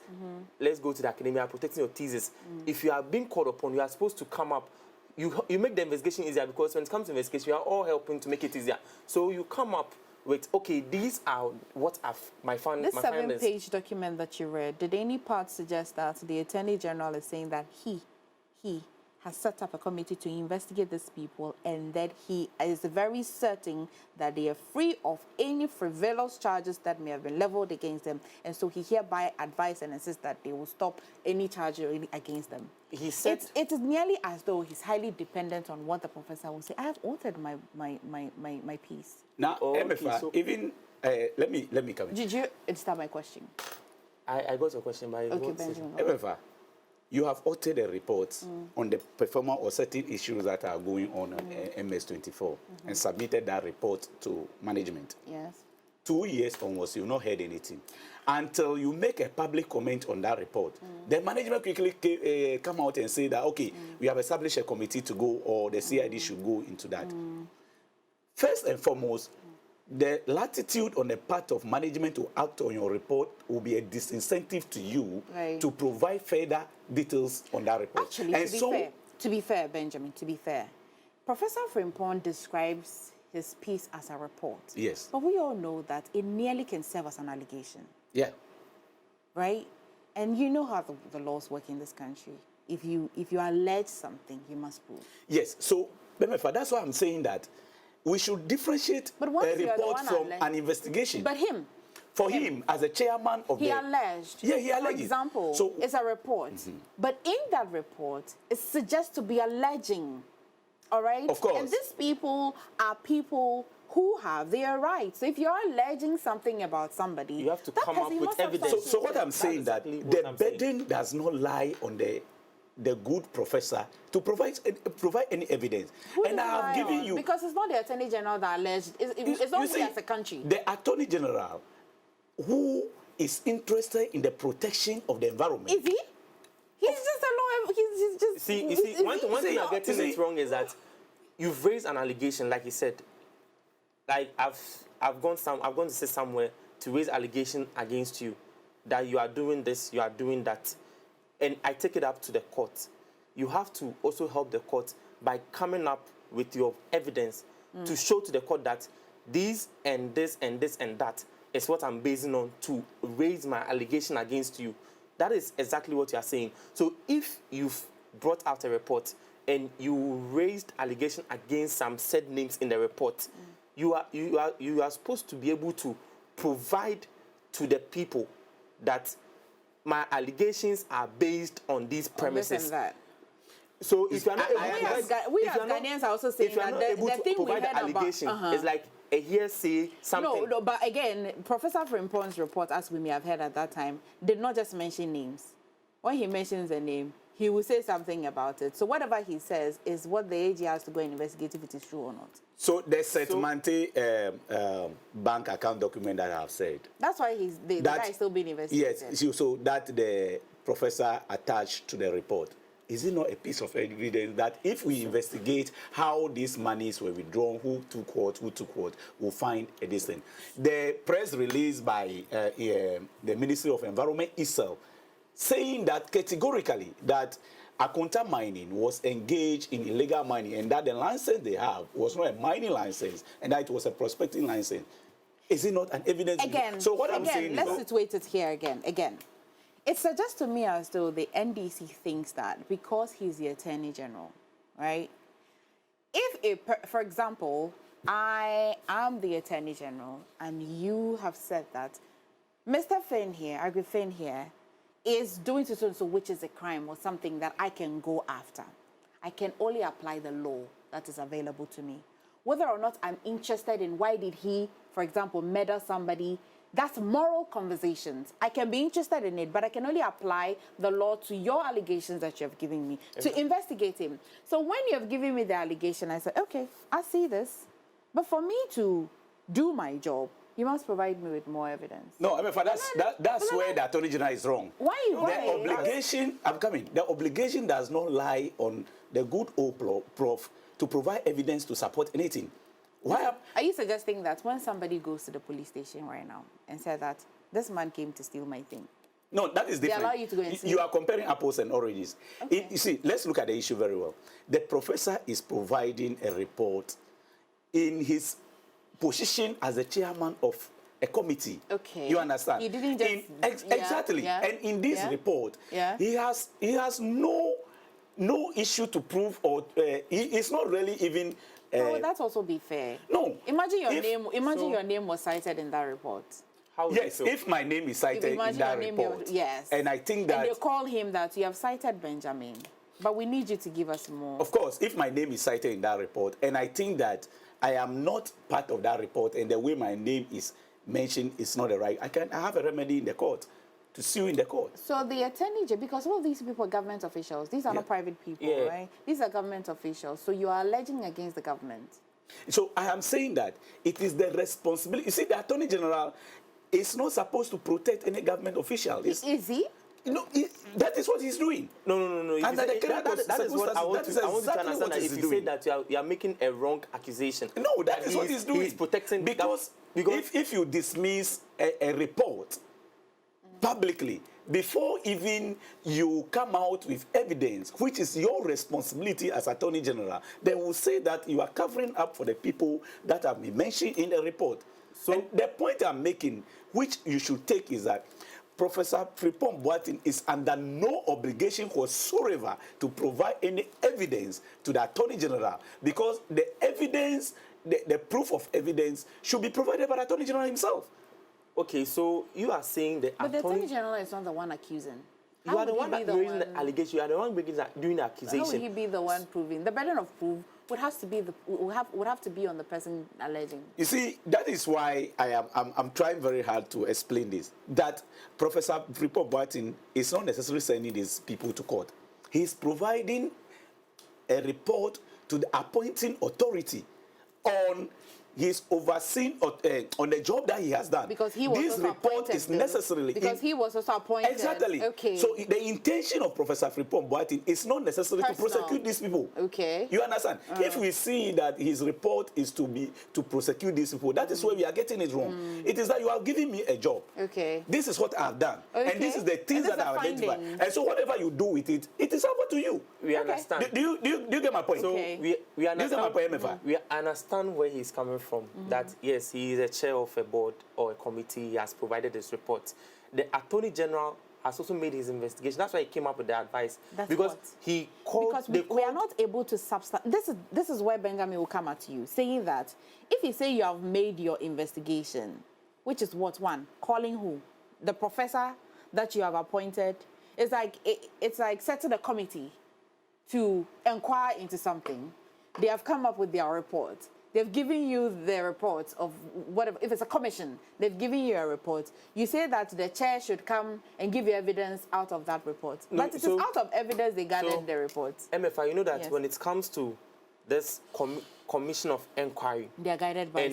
Let's go to the academia, you are protecting your thesis. If you are being called upon, you are supposed to come up. You make the investigation easier, because when it comes to investigation, we are all helping to make it easier. So you come up with, okay, these are what my findings. This 7-page document that you read, did any part suggest that the Attorney General is saying that he has set up a committee to investigate these people, and that he is very certain that they are free of any frivolous charges that may have been leveled against them, and so he hereby advises and insists that they will stop any charge against them? He said it is nearly as though he's highly dependent on what the professor will say. I have authored my piece. Now, okay, Emefa, so- even let me come in. Did you understand my question? I got your question, but I Okay, won't say- Benjamin. Emefa, you have authored a report on the performance or certain issues that are going on MS24 and submitted that report to management. Yes. 2 years onwards, you've not heard anything. Until you make a public comment on that report, the management quickly come out and say that, okay, we have established a committee to go, or the CID should go into that. First and foremost, the latitude on the part of management to act on your report will be a disincentive to you Right. to provide further details on that report. Actually, and to be fair, Benjamin, to be fair, Professor Frimpong describes his piece as a report. Yes. But we all know that it nearly can serve as an allegation, Yeah. right? And you know how the laws work in this country. If you allege something, you must prove. Yes. So, Mepe, that's why I'm saying that we should differentiate But once a you're the report one from alleged- an investigation. But him, For him, as a chairman of he the... alleged. Yeah, he alleged. For example, So- it's a report. But in that report, it suggests to be alleging. All right? Of course. And these people are people who have their rights. So if you're alleging something about somebody, You have to that come up person with must evidence. So what I'm saying exactly that what the I'm saying. burden does not lie on the good professor to provide any evidence. Who And does I it have lie given on? you... Because it's not the Attorney General that alleged. It's not we as a country. The Attorney General, who is interested in the protection of the environment... Is he? He's just a lawyer. He's just. See, you is see, he? one thing you're getting see- it wrong is that you've raised an allegation, like you said. Like I've gone to say somewhere to raise allegation against you that you are doing this, you are doing that, and I take it up to the court. You have to also help the court by coming up with your evidence to show to the court that this and this and this and that is what I'm basing on to raise my allegation against you. That is exactly what you are saying. So if you've brought out a report and you raised allegation against some said names in the report, you are supposed to be able to provide to the people that my allegations are based on these premises. Listen that. So if you are not able to We provide- as Ga- we if as you are not- Ghanaians are also saying if you are that not the- able the to thing we provide the heard about- allegation is like a hearsay something. No, but again, Professor Frimpong's report, as we may have heard at that time, did not just mention names. When he mentions a name, he will say something about it. So whatever he says is what the AG has to go and investigate if it is true or not. So the Setmante bank account document that I have said. That's why the guy is still being investigated. Yes, so that the professor attached to the report. Is it not a piece of evidence that if we investigate how these monies were withdrawn, who took what, we'll find a distance? The press release by the Ministry of Environment itself saying that categorically that Akonta Mining was engaged in illegal mining and that the license they have was not a mining license and that it was a prospecting license. Is it not an evidence? Again, So what I'm saying let's is... situate it here again. It suggests to me as though the NDC thinks that because he's the Attorney General, right? For example, I am the Attorney General and you have said that Mr. Finn here, Agri Finn here, is doing so, which is a crime or something that I can go after. I can only apply the law that is available to me. Whether or not I'm interested in why did he, for example, murder somebody, that's moral conversations. I can be interested in it, but I can only apply the law to your allegations that you have given me to investigate him. So when you have given me the allegation, I said, okay, I see this. But for me to do my job, you must provide me with more evidence. No, I mean, that's where the Attorney General is wrong. Why? The obligation, I'm coming, the obligation does not lie on the good old prof to provide evidence to support anything. Why? Are you suggesting that when somebody goes to the police station right now and says that this man came to steal my thing? No, that is different. They allow you to go and see. You are comparing apples and oranges. Okay. You see, let's look at the issue very well. The professor is providing a report in his position as the chairman of a committee. Okay. You understand? He didn't just... Exactly. Yeah. And in this report, he has no issue to prove, or it's not really even... no, that's also be fair. No. Imagine your name was cited in that report. Yes, if my name is cited in that report. Yes. And I think that... And they call him that you have cited Benjamin, but we need you to give us more. Of course, if my name is cited in that report, and I think that I am not part of that report, and the way my name is mentioned is not the right, I have a remedy in the court to sue in the court. So the attorney general, because all these people are government officials, these are not private people, right? These are government officials. So you are alleging against the government. So I am saying that it is the responsibility. You see, the attorney general is not supposed to protect any government official. Is he? No, that is what he's doing. No. That is what I want to understand. That if you say that you are making a wrong accusation. No, that is what he's doing. He's protecting because if you dismiss a report publicly, before even you come out with evidence, which is your responsibility as Attorney General, they will say that you are covering up for the people that have been mentioned in the report. So and the point I'm making, which you should take, is that Professor Frimpong Boateng is under no obligation whatsoever to provide any evidence to the Attorney General, because the evidence, the proof of evidence should be provided by the Attorney General himself. Okay, so you are saying the Attorney General is not the one accusing. You are the one that raising the allegation. You are the one doing the accusation. How will he be the one proving? The burden of proof would have to be on the person alleging. You see, that is why I'm trying very hard to explain this. That Professor Frimpong Boateng is not necessarily sending these people to court. He's providing a report to the appointing authority on his overseeing on the job that he has done. Because he was this also report appointed, is necessarily because he was also appointed. Exactly. Okay. So the intention of Professor Frimpong Boateng is not necessarily to prosecute these people. Okay. You understand? If we see that his report is to prosecute these people, that is where we are getting it wrong. It is that you are giving me a job. Okay. This is what I have done, and this is the things that I have identified. And so whatever you do with it, it is up to you. We understand. Do you get my point? So we understand. Do you get my point, Emefa? We understand where he's coming from. That yes, he is a chair of a board or a committee. He has provided this report. The Attorney General has also made his investigation. That's why he came up with the advice. That's because what? he called. Because we are not able to This is where Benjamin will come at you, saying that if you say you have made your investigation, which is what one calling who, the professor that you have appointed, it's like setting a committee to inquire into something. They have come up with their report. They've given you the report of whatever. If it's a commission, they've given you a report. You say that the chair should come and give you evidence out of that report. No, but it is out of evidence they gathered the report. Emefa, you know that when it comes to this commission of inquiry, they are guided by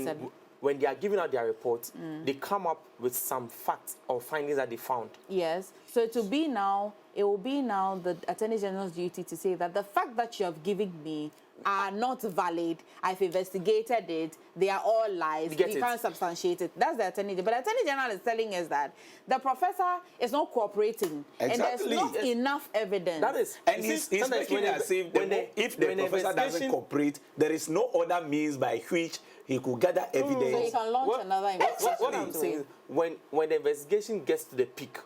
when they are giving out their reports, they come up with some facts or findings that they found. Yes. So it will be now the Attorney General's duty to say that the fact that you have given me are not valid. I've investigated it. They are all lies. You can't substantiate it. That's the Attorney General. But the Attorney General is telling us that the professor is not cooperating. Exactly. And there's not enough evidence. That is. And he's making it as if if the professor doesn't cooperate, there is no other means by which he could gather evidence. So he can launch another investigation. What I'm saying is, when the investigation gets to the peak,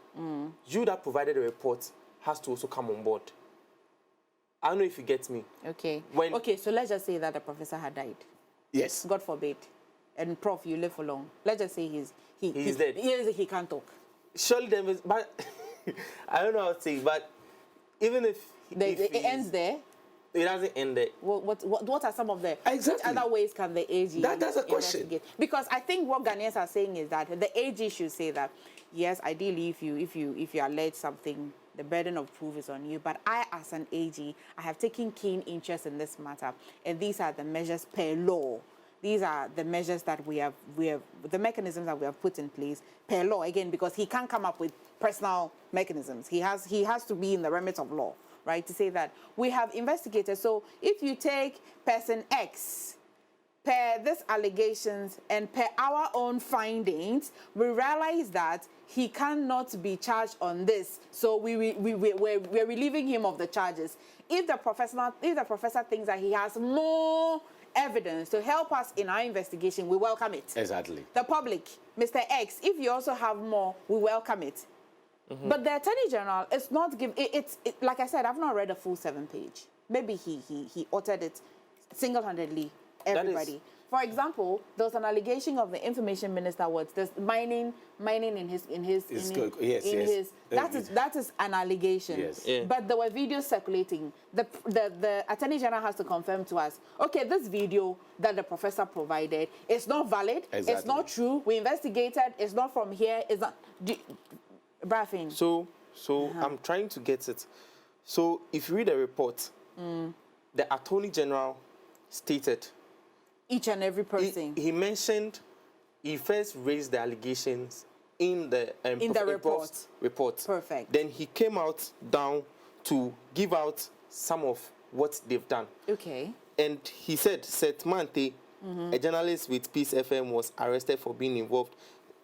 you that provided the report has to also come on board. I don't know if you get me. Okay. Okay, so let's just say that the professor had died. Yes. God forbid. And Prof, you live for long. Let's just say he's dead. He can't talk. Surely but I don't know how to say, but even if It ends there. it doesn't end there. What are some of the Exactly. which other ways can the AG That's a question. investigate? Because I think what Ghanaians are saying is that the AG should say that yes, ideally, if you allege something, the burden of proof is on you. But I, as an AG, I have taken keen interest in this matter, and these are the measures per law. These are the measures that we have the mechanisms that we have put in place per law. Again, because he can't come up with personal mechanisms. He has to be in the remit of law, right? To say that we have investigated. So if you take person X, per these allegations and per our own findings, we realize that he cannot be charged on this. So we're relieving him of the charges. If the professor thinks that he has more evidence to help us in our investigation, we welcome it. Exactly. The public, Mr. X, if you also have more, we welcome it. But the Attorney General is not giving it. Like I said, I've not read a full 7-page. Maybe he uttered it single-handedly. Everybody. For example, there was an allegation of the information minister was mining in his that is an allegation. Yes. Yeah. But there were videos circulating. The Attorney General has to confirm to us, okay, this video that the professor provided is not valid, Exactly. it's not true, we investigated, it's not from here, it's not Brafin. So I'm trying to get it. So if you read the report, the Attorney General stated Each and every person. he mentioned he first raised the allegations in the report. Perfect. Then he came out down to give out some of what they've done. Okay. And he said Seth Mante, a journalist with Peace FM, was arrested for being involved.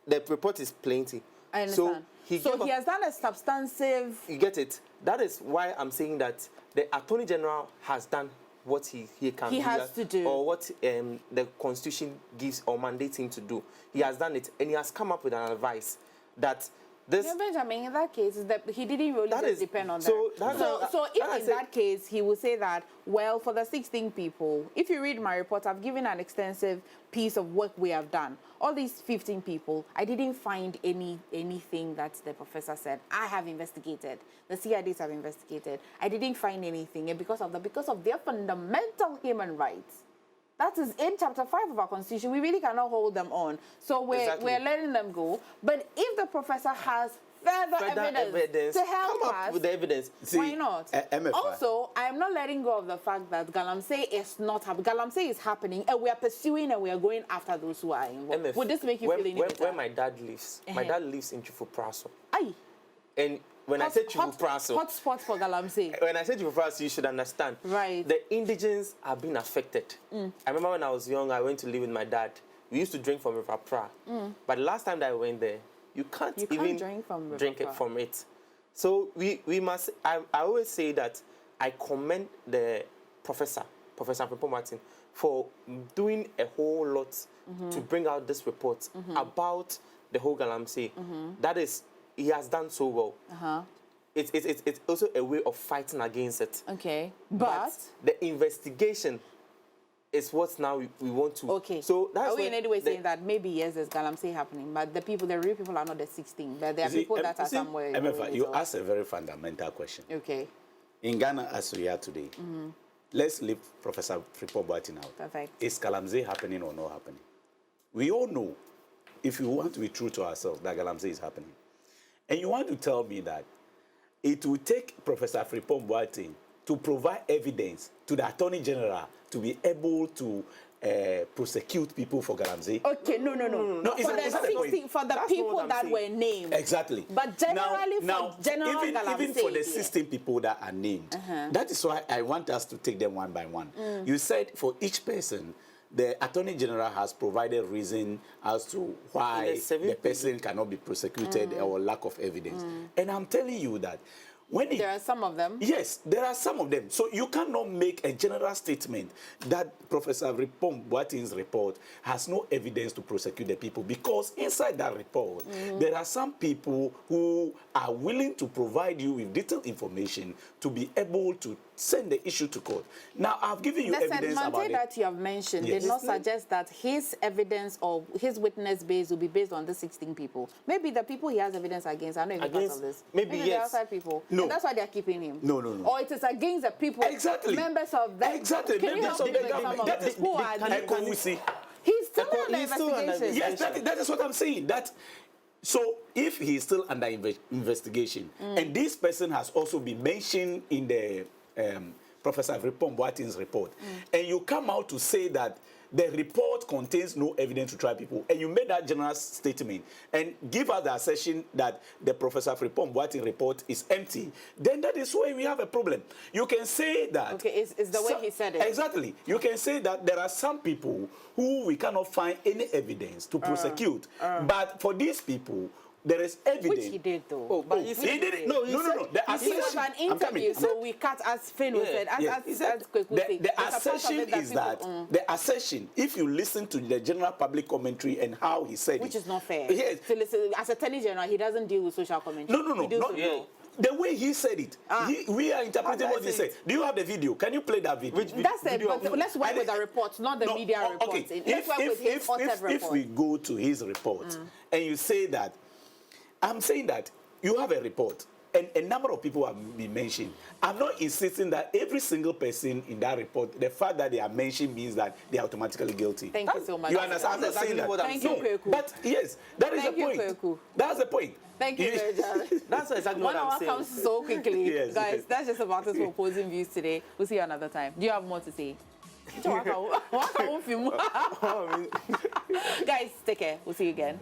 The report is plenty. I understand. So he has done a substantive. you get it. That is why I'm saying that the Attorney General has done what he can He has to do. or what the Constitution gives or mandates him to do. He has done it, and he has come up with an advice that this. Yeah, Benjamin, in that case, he didn't really That just is- depend on so that. that's- So that I if in said- that case, he would say that, well, for the 16 people, if you read my report, I've given an extensive piece of work we have done. All these 15 people, I didn't find anything that the professor said. I have investigated. The CIDs have investigated. I didn't find anything, and because of their fundamental human rights. That is in Chapter 5 of our Constitution. We really cannot hold them on. So we're letting them go. But if the professor has further evidence to help come up us, with the evidence. why not? Emefa. Also, I am not letting go of the fact that Galamsey is not happening. Galamsey is happening, and we are pursuing and we are going after those who are involved. MF, Would this make you feel any better? where my dad lives, my dad lives in Chufupraso. Aye. And when I say Chufupraso, hot spot for Galamsey. when I say Chufupraso, you should understand. Right. The indigents are being affected. I remember when I was young, I went to live with my dad. We used to drink from River Pra. But the last time that I went there, you can't even drink from River drink it Pra. from it. So we must. I always say that I commend the Professor Pipo Martin, for doing a whole lot to bring out this report about the whole Galamsey. That is, he has done so well. It's also a way of fighting against it. Okay. But the investigation is what now we want to. okay. So that's are we in any way the- saying that maybe yes, there's Galamsey happening, but the real people are not the 16, but there are people that are somewhere. in Emefa, the you result. asked a very fundamental question. Okay. In Ghana, as we are today, let's leave Professor Fripo Boatin out. Perfect. Is Galamsey happening or not happening? We all know, if we want to be true to ourselves, that Galamsey is happening. And you want to tell me that it will take Professor Fripo Boatin to provide evidence to the Attorney General to be able to prosecute people for Galamsey? Okay, no. No, For the 16, for the That's not people what I'm that saying. were named. Exactly. But generally, now, for general even Galamsey, for the yeah. 16 people that are named, that is why I want us to take them one by one. You said for each person, the Attorney General has provided reason as to why the person cannot be prosecuted or lack of evidence. And I'm telling you that when There are some of them. Yes, there are some of them. So you cannot make a general statement that Professor Ripon Boatin's report has no evidence to prosecute the people, because inside that report, there are some people who are willing to provide you with detailed information to be able to send the issue to court. Now, I've given you The evidence about segment it. that you have mentioned Yes. did not suggest that his evidence or his witness base will be based on the 16 people. Maybe the people he has evidence against are not even part of this. Maybe the yes. outside people. No. And that's why they're keeping him. No, no, no. Or it is against the people. Exactly. Members of that. Exactly. Can you Members help of me the with some government. of That this? is- Who are these? He's still under He's still under investigation. Yes, that is what I'm saying. That so if he's still under investigation, and this person has also been mentioned in the Professor Ripon Boatin's report, and you come out to say that the report contains no evidence to try people, and you made that general statement and give us the assertion that the Professor Ripon Boatin report is empty, then that is why we have a problem. You can say that. Okay, it's the way he said it. Exactly. You can say that there are some people who we cannot find any evidence to prosecute, but for these people, there is evidence. Which he did, though. Oh, but He did it. No. The He was assertion. an I'm coming. interview, so we cut as Finn Yeah, said. Yes. As Kweku said. The There's a part of assertion it is that people- the assertion, if you listen to the general public commentary and how he said Which it, is not fair. Yes. So listen, as Attorney General, he doesn't deal with social commentary. No. He deals Not, with law. the way he said it, we are interpreting How what did he I say said. Do you have the video? Can you play that video? Which video? That's it. Video But of- let's work with the reports, not the No, media reports. Okay. Let's work with his authored If report. we go to his report and you say that, I'm saying that you have a report and a number of people have been mentioned. I'm not insisting that every single person in that report, the fact that they are mentioned means that they are automatically guilty. Thank you so much. You understand? I'm not That's saying exactly that. what I'm Thank you, saying. Kweku. But yes, that is Thank the you, point. Kweku. That's the point. Thank you, Jared. That's exactly 1 what I'm hour saying. comes so quickly. Yes. Guys, that's just about us for opposing views today. We'll see you another time. Do you have more to say? Guys, take care. We'll see you again.